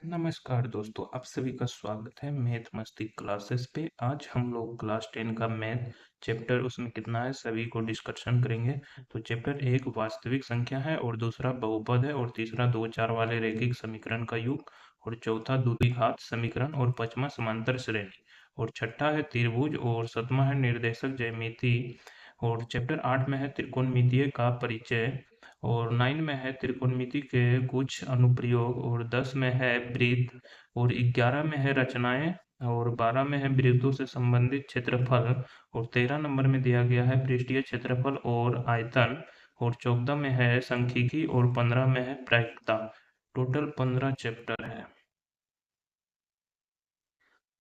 नमस्कार दोस्तों, आप सभी का स्वागत है मैथ मस्ती क्लासेस पे। आज हम लोग क्लास 10 का मैथ चैप्टर उसमें कितना है सभी को डिस्कशन करेंगे। तो चैप्टर एक वास्तविक संख्या है और दूसरा बहुपद है और तीसरा दो चार वाले रैखिक समीकरण का योग और चौथा द्विघात समीकरण और पांचवा समांतर श्रेणी और छठा है त्रिभुज और सातवां है निर्देशक ज्यामिति और चैप्टर 8 में है त्रिकोणमितीय का परिचय और 9 में है त्रिकोणमिति के कुछ अनुप्रयोग और 10 में है वृत्त और 11 में है रचनाएं और 12 में है वृत्तों से संबंधित क्षेत्रफल और 13 नंबर में दिया गया है पृष्ठीय क्षेत्रफल और आयतन और 14 में है सांख्यिकी और 15 में है प्रायिकता। टोटल 15 चैप्टर है।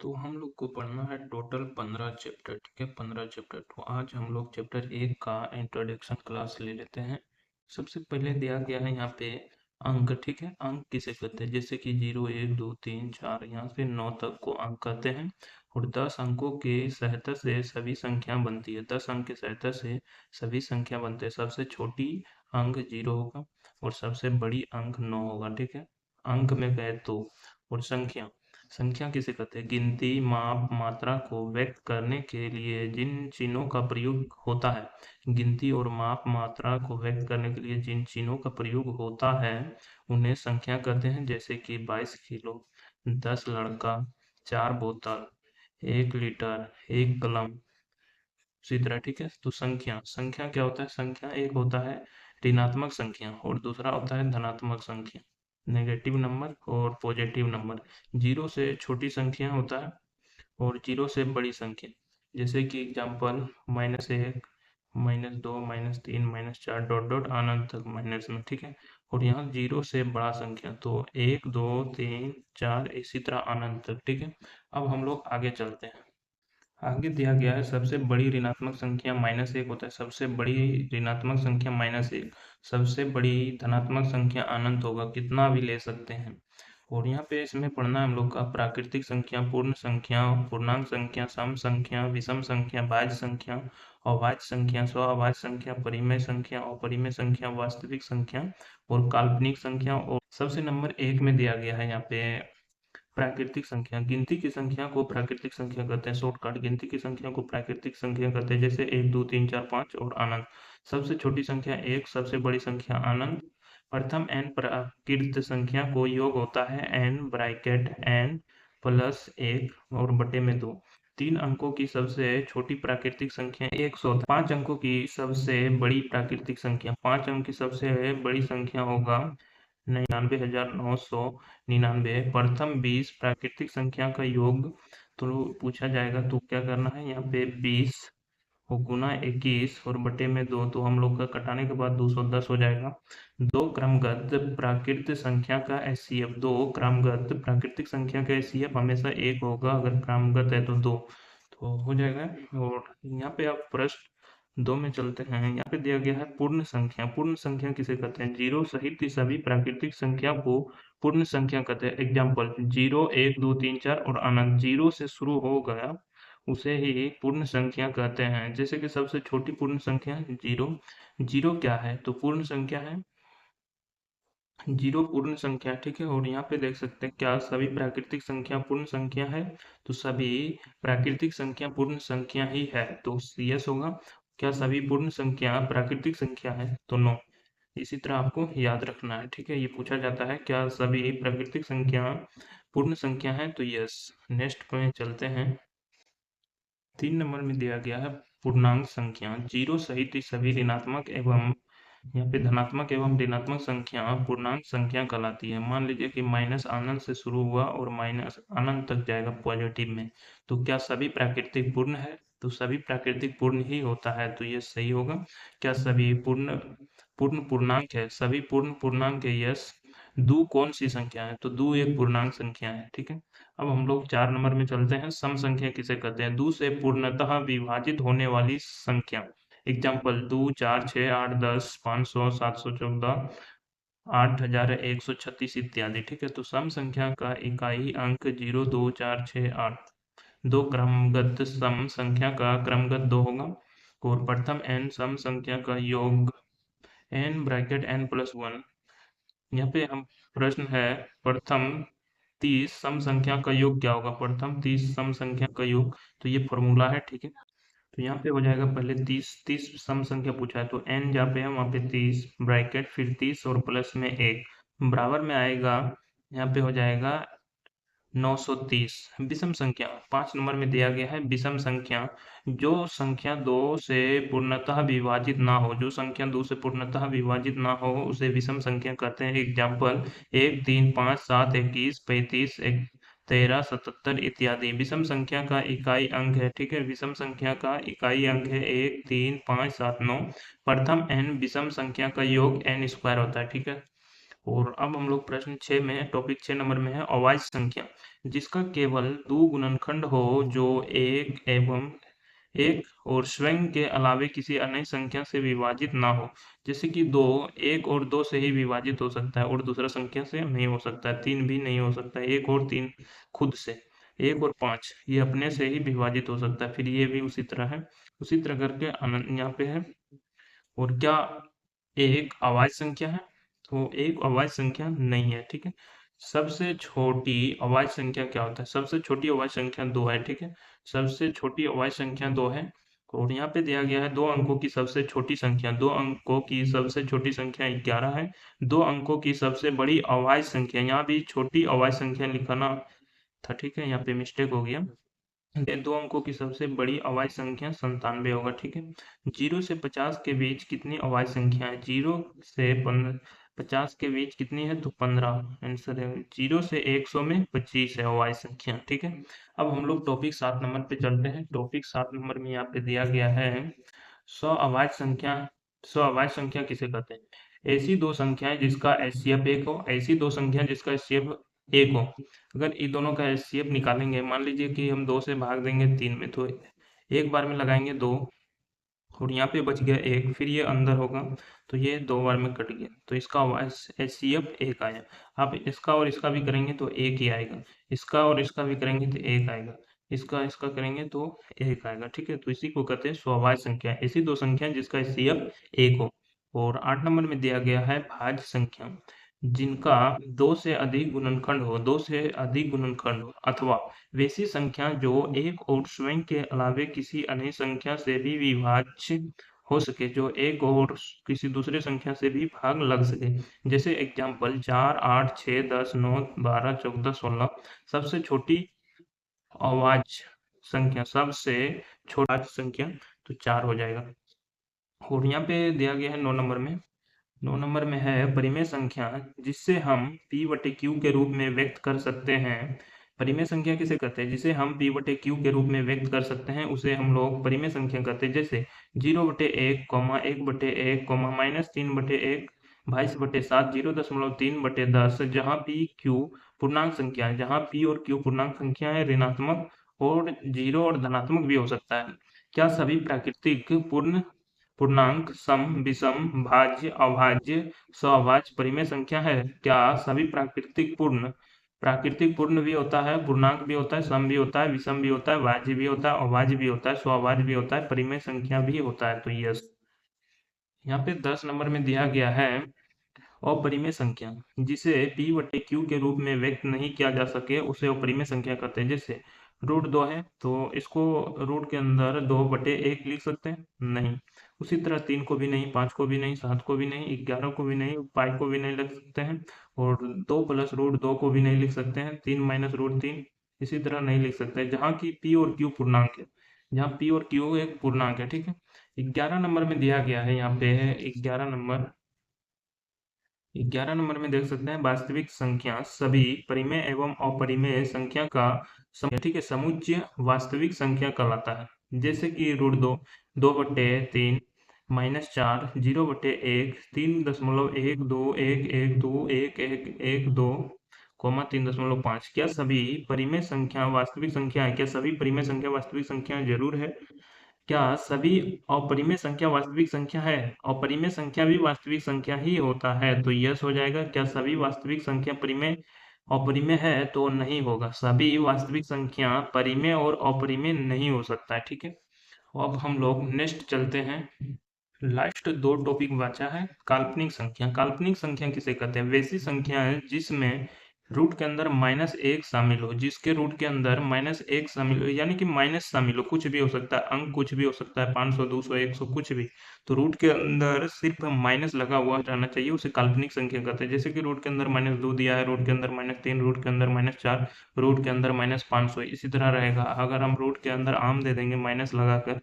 तो हम लोग को पढ़ना है टोटल 15 चैप्टर। ठीक है, 15 चैप्टर। तो आज हम लोग चैप्टर 1 का इंट्रोडक्शन क्लास ले लेते हैं। सबसे पहले दिया गया है यहाँ पे अंक। ठीक है, अंक किसे कहते हैं, जैसे कि 0 1 2 3 4 यहाँ से 9 तक को अंक कहते हैं और 10 अंकों के सहायता से सभी संख्या बनती है। 10 अंक की सहायता से सभी संख्या बनते हैं। सबसे छोटी अंक 0 होगा और सबसे बड़ी अंक 9 होगा। ठीक है, अंक में कहे तो। और संख्या, संख्या किसे कहते हैं, गिनती माप मात्रा को व्यक्त करने के लिए जिन चिन्हों का प्रयोग होता है। गिनती और माप मात्रा को व्यक्त करने के लिए जिन चिन्हों का प्रयोग होता है उन्हें संख्या कहते हैं। जैसे कि 22 किलो, 10 लड़का, 4 बोतल, 1 लीटर, 1 कलम, इसी तरह। ठीक है, तो संख्या, संख्या क्या होता है, संख्या एक होता है ऋणात्मक संख्या और दूसरा होता है धनात्मक संख्या, नेगेटिव नंबर और पॉजिटिव नंबर। 0 से छोटी संख्या होता है और 0 से बड़ी संख्या, जैसे कि एग्जाम्पल -1, -2, -3, -4 डॉट डॉट अनंत तक माइनस में। ठीक है, और यहाँ 0 से बड़ा संख्या तो 1 2 3 4 इसी तरह अनंत तक। ठीक है, अब हम लोग आगे चलते हैं। आगे दिया गया है सबसे बड़ी ऋणात्मक संख्या -1 होता है। सबसे बड़ी ऋणात्मक संख्या -1, सबसे बड़ी धनात्मक संख्या अनंत होगा, कितना भी ले सकते हैं। और यहाँ पे इसमें पढ़ना है हम लोग का प्राकृतिक संख्या, पूर्ण संख्या, पूर्णांक संख्या, सम संख्या, विषम संख्या, भाज्य संख्या, अभाज्य संख्या, स्वअभाज्य संख्या, परिमेय संख्या, अपरिमेय संख्या, वास्तविक संख्या और काल्पनिक संख्या। और सबसे नंबर 1 में दिया गया है यहाँ पे प्राकृतिक संख्या। गिनती की संख्या को प्राकृतिक संख्या कहते हैं। शॉर्टकट, गिनती की संख्या को प्राकृतिक संख्या कहते हैं, जैसे 1 2 3 4 5 और अनंत। सबसे छोटी संख्या 1, सबसे बड़ी संख्या अनंत। प्रथम n प्राकृत संख्या को योग होता है n ब्रैकेट n प्लस 1 और बटे में 2। 3 अंकों की सबसे छोटी प्राकृतिक संख्या 100। 5 अंकों की सबसे बड़ी प्राकृतिक संख्या, 5 अंक की सबसे बड़ी संख्या होगा 99,999। प्रथम 20 प्राकृतिक संख्या का योग तो पूछा जाएगा, तो क्या करना है यहाँ पे 20 को गुना 21 और बटे में 2, तो हम लोग का कटाने के बाद 210 हो जाएगा। दो क्रमगत प्राकृतिक संख्या का एचसीएफ, दो क्रमगत प्राकृतिक संख्या का एचसीएफ हमेशा 1 होगा, अगर क्रमगत है तो 2, तो हो जाएगा। और यहाँ पे आप प्रश्न 2 में चलते हैं। यहाँ पे दिया गया है पूर्ण संख्या। पूर्ण संख्या किसे कहते हैं, 0 सहित की सभी प्राकृतिक संख्या को पूर्ण संख्या कहते हैं। एग्जाम्पल 0 1 2 3 4 और अनंत, 0 से शुरू हो गया उसे ही पूर्ण संख्या कहते हैं। जैसे कि सबसे छोटी पूर्ण संख्या 0। 0 क्या है, तो पूर्ण संख्या है, 0 पूर्ण संख्या। ठीक है, और यहाँ पे देख सकते हैं क्या सभी प्राकृतिक संख्या पूर्ण संख्या है, तो सभी प्राकृतिक संख्या पूर्ण संख्या ही है, तो यस होगा। क्या सभी पूर्ण संख्या प्राकृतिक संख्या है, तो नो। इसी तरह आपको याद रखना है। ठीक है, ये पूछा जाता है क्या सभी प्राकृतिक संख्या पूर्ण संख्या है, तो यस। नेक्स्ट में चलते हैं। 3 नंबर में दिया गया है पूर्णांक संख्या। 0 सहित ही सभी ऋणात्मक एवं यहाँ पे धनात्मक एवं ऋणात्मक संख्या पूर्णांक संख्या कहलाती है। मान लीजिए कि माइनस अनंत से शुरू हुआ और माइनस अनंत तक जाएगा पॉजिटिव में, तो क्या सभी प्राकृतिक पूर्ण है, तो सभी प्राकृतिक पूर्ण ही होता है, तो ये सही होगा। क्या सभी पूर्ण पूर्ण पूर्णांक है, सभी पूर्ण पूर्णांक है, यस। दो कौन सी संख्या है, तो दो एक पूर्णांक संख्या है। ठीक है, अब हम लोग 4 नंबर में चलते हैं। सम संख्या किसे कहते हैं, दो से पूर्णतः विभाजित होने वाली संख्या। एग्जाम्पल 2 4 6 8 10 500 714 8136 इत्यादि। ठीक है, तो सम संख्या का इकाई अंक 0 2 4 6 8। दो क्रमगत सम संख्या का क्रमगत 2 होगा और प्रथम n सम संख्या का योग n ब्रैकेट n प्लस 1। यहाँ पे हम प्रश्न है प्रथम 30 सम संख्या का योग क्या होगा? प्रथम 30 सम संख्या का योग, तो ये फॉर्मूला है, ठीक है। तो यहाँ पे हो जाएगा पहले 30 सम संख्या पूछा है तो n जहाँ पे है वहाँ पे 30 ब्रैकेट फिर 30 और प्लस में 1 बराबर में आएगा, यहाँ पे हो जाएगा 930। विषम संख्या 5 नंबर में दिया गया है विषम संख्या, जो संख्या 2 से पूर्णतः विभाजित ना हो, जो संख्या 2 से पूर्णतः विभाजित ना हो उसे विषम संख्या कहते हैं। एग्जाम्पल 1 3 5 7 21 35 13 77 इत्यादि। विषम संख्या का इकाई अंक है, ठीक है। विषम संख्या का इकाई अंक है 1 3 5 7 9। प्रथम n विषम संख्या का योग n स्क्वायर होता है, ठीक है। और अब हम लोग प्रश्न 6 में, टॉपिक 6 नंबर में है अवाच्य संख्या, जिसका केवल 2 गुणनखंड हो, जो एक और स्वयं के अलावे किसी अन्य संख्या से विभाजित ना हो। जैसे कि 2 1 और 2 से ही विभाजित हो सकता है और दूसरा संख्या से नहीं हो सकता है। 3 भी नहीं हो सकता है। 1 और 3 खुद से, 1 और 5 ये अपने से ही विभाजित हो सकता है। फिर ये भी उसी तरह है, उसी तरह करके यहाँ पे है। और क्या एक अवाच्य संख्या है? तो एक अवाच्य संख्या नहीं है, ठीक है। सबसे छोटी अवाच्य संख्या क्या होता है? सबसे छोटी अवाच्य संख्या 2 है, ठीक है। सबसे छोटी अवाच्य संख्या 2 है। और यहाँ पे दिया गया है 2 अंकों की सबसे छोटी संख्या, 2 अंकों की सबसे छोटी संख्या 11 है। 2 अंकों की सबसे बड़ी अवाच्य संख्या, यहाँ भी छोटी अवाच्य संख्या लिखना था, ठीक है, यहाँ पे मिस्टेक हो गया। 2 अंकों की सबसे बड़ी अवाच्य संख्या 97 होगा, ठीक है। 0 से 50 के बीच कितनी अवाच्य संख्या है? 0 से 50 के बीच कितनी है? तो 15 आंसर है। 0 से 100 में 25 है अवाच्य संख्या, ठीक है। अब हम लोग टॉपिक 7 नंबर पे चलते हैं। टॉपिक 7 नंबर में यहाँ पे दिया गया है अवाच्य संख्या। अवाच्य संख्या किसे कहते हैं? ऐसी दो संख्याएं जिसका एचसीएफ 1 हो, ऐसी दो संख्या जिसका एचसीएफ 1 हो। अगर इन दोनों का एचसीएफ निकालेंगे, मान लीजिए कि हम 2 से भाग देंगे 3 में, तो एक बार में लगाएंगे 2 और यहाँ पे बच गया 1, फिर ये अंदर होगा तो ये 2 बार में कट गया, तो इसका एचसीएफ 1 आया। आप इसका और इसका भी करेंगे तो 1 ही आएगा, इसका और इसका भी करेंगे तो 1 आएगा, इसका इसका करेंगे तो 1 आएगा, ठीक है। तो इसी को कहते हैं स्वाभाविक संख्या, ऐसी दो संख्या जिसका एचसीएफ 1 हो। और 8 नंबर में दिया गया है भाज्य संख्या, जिनका 2 से अधिक गुणनखंड हो, 2 से अधिक गुणनखंड हो, अथवा वैसी संख्या जो एक और स्वयं के अलावे किसी अन्य संख्या से भी विभाज्य हो सके, जो एक और किसी दूसरे संख्या से भी भाग लग सके। जैसे एग्जाम्पल 4 8 6 10 9 12 14 16। सबसे छोटी अवाच्य संख्या, सबसे छोटा संख्या तो 4 हो जाएगा। और यहाँ पे दिया गया है 9 नंबर में, 9 नंबर में है परिमेय संख्या, जिससे हम p बटे क्यू के रूप में व्यक्त कर सकते हैं। परिमेय संख्या किसे कहते हैं? जिसे हम p बटे क्यू के रूप में व्यक्त कर सकते हैं उसे हम लोग परिमेय संख्या कहते हैं। जैसे 0/1, 1/1, -3/1, 22/7, 0.3/10, जहाँ p q पूर्णांक संख्या है, जहाँ p और q पूर्णांक संख्या है, ऋणात्मक और 0 और धनात्मक भी हो सकता है। क्या सभी प्राकृतिक पूर्ण पूर्णांक सम, विषम, भाज्य, अभाज्य, सहभाज्य परिमेय संख्या है? क्या सभी प्राकृतिक पूर्ण भी होता है, पूर्णांक भी होता है, सम भी होता है, विषम भी होता है, भाज्य भी होता है, अभाज्य भी होता है, सहभाज्य भी होता है, परिमेय संख्या भी होता है। तो यस। यहाँ पे 10 नंबर में दिया गया है अपरिमेय संख्या, जिसे p बटे q के रूप में व्यक्त नहीं किया जा सके उसे अपरिमेय संख्या कहते हैं। जैसे √2 है तो इसको रूट के अंदर 2/1 लिख सकते हैं? नहीं। उसी तरह 3 को भी नहीं, 5 को भी नहीं, 7 को भी नहीं, 11 को भी नहीं, पाई को भी नहीं लिख सकते हैं, और 2 + √2 को भी नहीं लिख सकते हैं, 3 - √3 इसी तरह नहीं लिख सकते, जहाँ की p और q पूर्णांक है, जहाँ p और q एक पूर्णांक है, ठीक है। 11 नंबर में दिया गया है, यहाँ पे है 11 नंबर में देख सकते हैं वास्तविक संख्या सभी परिमेय एवं अपरिमेय संख्या का ठीक है, समुच्चय वास्तविक संख्या कहलाता है। जैसे कि √2, 2/3, -4, 0/1, 3.1211112, 3.5। क्या सभी परिमेय संख्या वास्तविक संख्या है? क्या सभी परिमेय संख्या वास्तविक संख्या जरूर है? क्या सभी अपरिमेय संख्या वास्तविक संख्या है? अपरिमेय संख्या भी वास्तविक संख्या ही होता है, तो यस हो जाएगा। क्या सभी वास्तविक संख्या परिमेय अपरिमेय है? तो नहीं होगा। सभी वास्तविक संख्या परिमेय और अपरिमेय नहीं हो सकता है, ठीक है। अब हम लोग नेक्स्ट चलते हैं। लास्ट 2 टॉपिक बचा है। काल्पनिक संख्या। काल्पनिक संख्या किसे कहते हैं? वैसी संख्या है जिसमें रूट के अंदर -1 शामिल हो, जिसके रूट के अंदर -1 शामिल हो, यानी कि माइनस शामिल हो, कुछ भी हो सकता है, अंक कुछ भी हो सकता है, 500 200 100 कुछ भी। तो रूट के अंदर सिर्फ माइनस लगा हुआ रहना चाहिए, उसे काल्पनिक संख्या कहते हैं। जैसे कि रूट के अंदर -2 दिया है, रूट के अंदर -3, रूट के अंदर -4, रूट के अंदर -500, इसी तरह रहेगा। अगर हम रूट के अंदर आम दे देंगे माइनस लगाकर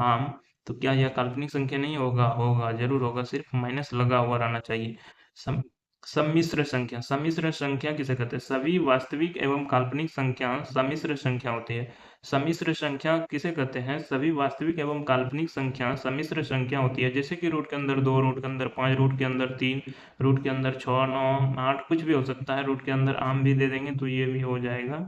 आम, तो क्या यह काल्पनिक संख्या नहीं होगा? होगा, जरूर होगा, सिर्फ माइनस लगा हुआ रहना चाहिए। सम, सम्मिश्र संख्या, सम्मिश्र संख्या किसे कहते हैं? सभी वास्तविक एवं काल्पनिक संख्या सम्मिश्र संख्या होती है। सम्मिश्र संख्या किसे कहते हैं? सभी वास्तविक एवं काल्पनिक संख्या सम्मिश्र संख्या होती है। जैसे कि रूट के अंदर 2, रूट के अंदर 5, रूट के अंदर 3, रूट के अंदर 6, 9, 8 कुछ भी हो सकता है। रूट के अंदर आम भी दे देंगे तो ये भी हो जाएगा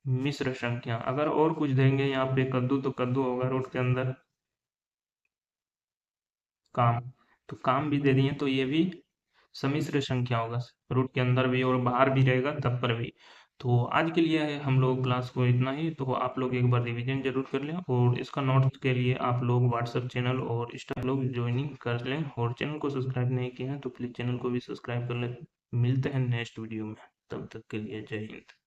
मिश्र संख्या। अगर और कुछ देंगे यहाँ पे कद्दू, तो कद्दू होगा रूट के अंदर। काम, तो काम भी दे दिए तो ये भी सम्मिश्र संख्या होगा, रूट के अंदर भी और बाहर भी रहेगा तब पर भी। तो आज के लिए है हम लोग क्लास को इतना ही। तो आप लोग एक बार रिवीजन जरूर कर लें, और इसका नोट्स के लिए आप लोग व्हाट्सएप चैनल और इंस्टा लोग ज्वाइनिंग कर लें, और चैनल को सब्सक्राइब नहीं किया है तो प्लीज़ चैनल को भी सब्सक्राइब कर लें। मिलते हैं नेक्स्ट वीडियो में, तब तक के लिए जय हिंद।